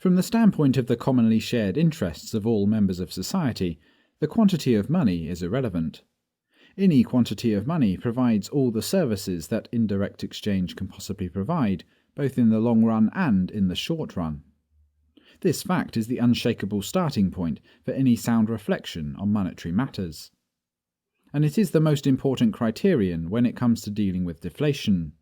From the standpoint of the commonly shared interests of all members of society, the quantity of money is irrelevant. Any quantity of money provides all the services that indirect exchange can possibly provide, both in the long run and in the short run. This fact is the unshakable starting point for any sound reflection on monetary matters. And it is the most important criterion when it comes to dealing with deflation.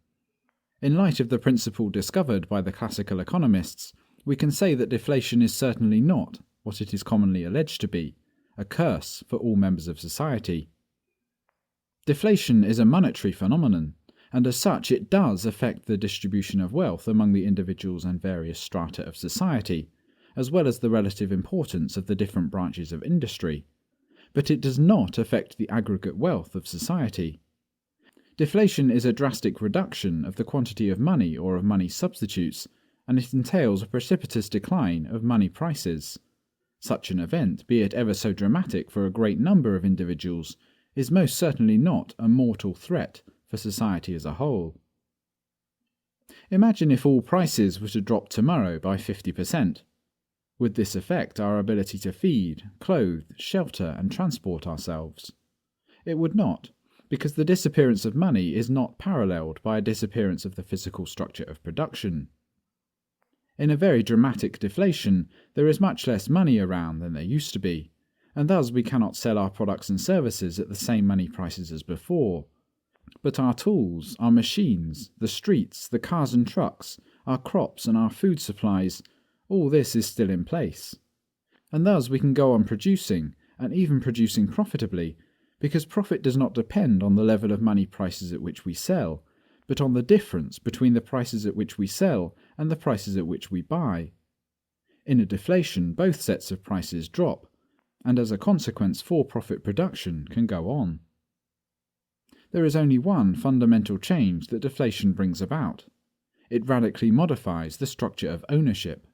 In light of the principle discovered by the classical economists, we can say that deflation is certainly not, what it is commonly alleged to be, a curse for all members of society. Deflation is a monetary phenomenon, and as such it does affect the distribution of wealth among the individuals and various strata of society, as well as the relative importance of the different branches of industry. But it does not affect the aggregate wealth of society. Deflation is a drastic reduction of the quantity of money or of money substitutes, and it entails a precipitous decline of money prices. Such an event, be it ever so dramatic for a great number of individuals, is most certainly not a mortal threat for society as a whole. Imagine if all prices were to drop tomorrow by 50%. Would this affect our ability to feed, clothe, shelter, and transport ourselves? It would not, because the disappearance of money is not paralleled by a disappearance of the physical structure of production. In a very dramatic deflation, there is much less money around than there used to be, and thus we cannot sell our products and services at the same money prices as before. But our tools, our machines, the streets, the cars and trucks, our crops and our food supplies, all this is still in place. And thus we can go on producing, and even producing profitably, because profit does not depend on the level of money prices at which we sell, but on the difference between the prices at which we sell and the prices at which we buy. In a deflation, both sets of prices drop, and as a consequence for-profit production can go on. There is only one fundamental change that deflation brings about. It radically modifies the structure of ownership.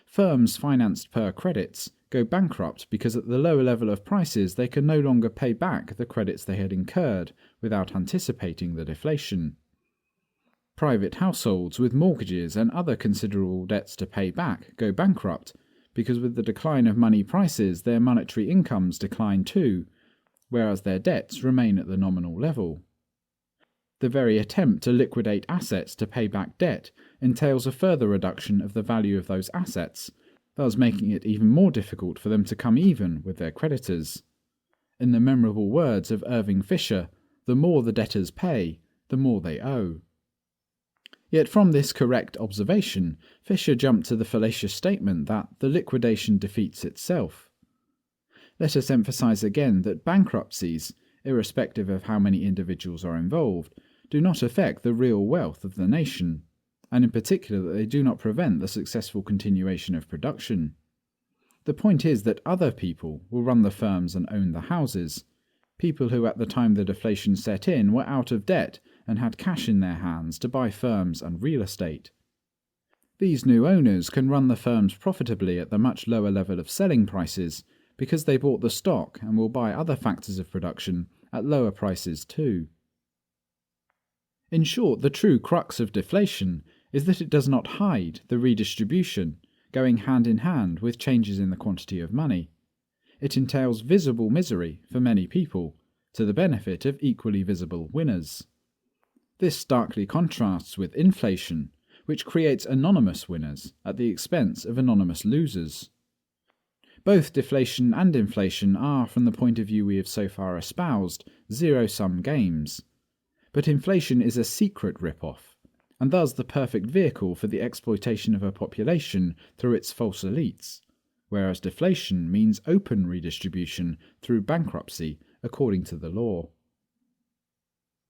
Firms financed per credits go bankrupt because at the lower level of prices they can no longer pay back the credits they had incurred without anticipating the deflation. Private households with mortgages and other considerable debts to pay back go bankrupt because with the decline of money prices their monetary incomes decline too, whereas their debts remain at the nominal level. The very attempt to liquidate assets to pay back debt entails a further reduction of the value of those assets, thus making it even more difficult for them to come even with their creditors. In the memorable words of Irving Fisher, the more the debtors pay, the more they owe. Yet from this correct observation, Fisher jumped to the fallacious statement that the liquidation defeats itself. Let us emphasize again that bankruptcies, irrespective of how many individuals are involved, do not affect the real wealth of the nation, and in particular that they do not prevent the successful continuation of production. The point is that other people will run the firms and own the houses, people who at the time the deflation set in were out of debt and had cash in their hands to buy firms and real estate. These new owners can run the firms profitably at the much lower level of selling prices because they bought the stock and will buy other factors of production at lower prices too. In short, the true crux of deflation is that it does not hide the redistribution, going hand in hand with changes in the quantity of money. It entails visible misery for many people, to the benefit of equally visible winners. This starkly contrasts with inflation, which creates anonymous winners at the expense of anonymous losers. Both deflation and inflation are, from the point of view we have so far espoused, zero-sum games. But inflation is a secret rip-off, and thus the perfect vehicle for the exploitation of a population through its false elites, whereas deflation means open redistribution through bankruptcy according to the law.